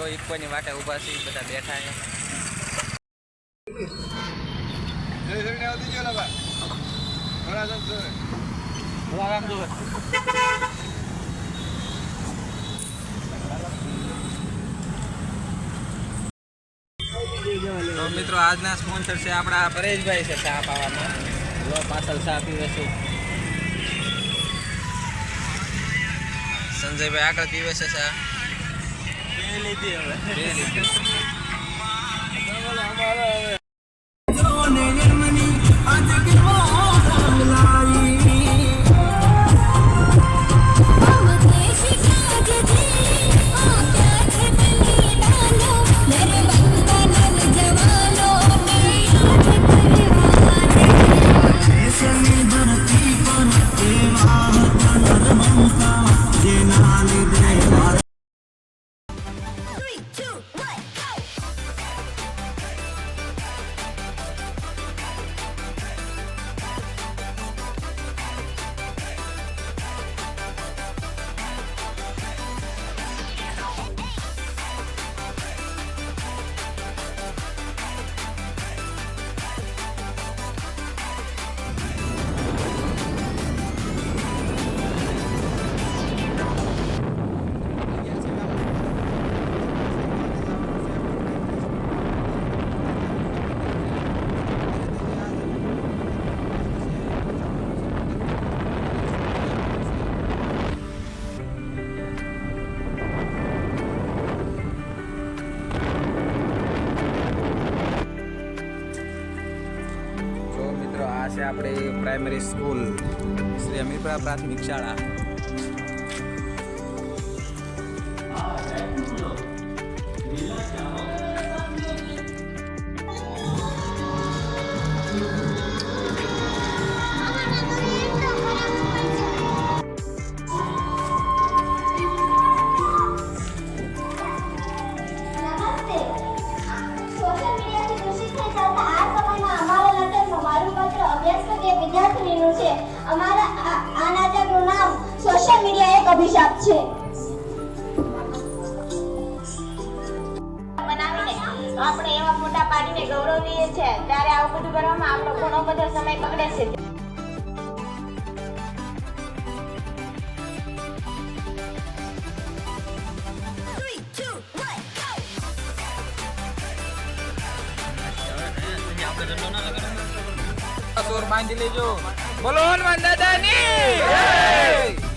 જો ઇકોની વાટે ઊભા છે બધા બેઠા છે તો મિત્રો આજના સ્પોન્સર છે આપણા પરેશભાઈ છે ચા પાવામાં જો પાછળ ચા પીવે છે સંજયભાઈ આગળ પીવે છે ચા લીધી હવે છે આપણી પ્રાઇમરી સ્કૂલ શ્રી અમીરપુરા પ્રાથમિક શાળા અમારા આ નાટકનું નામ સોશિયલ મીડિયા એક અભિશાપ છે બનાવીને આપણે એવા ફોટા પાડીને ગૌરવીએ છીએ ત્યારે આવું બધું કરવામાં આપણો ઘણો બધો સમય બગડે છે બાંધી લેજો બોલો હનુમાન દાદાની જય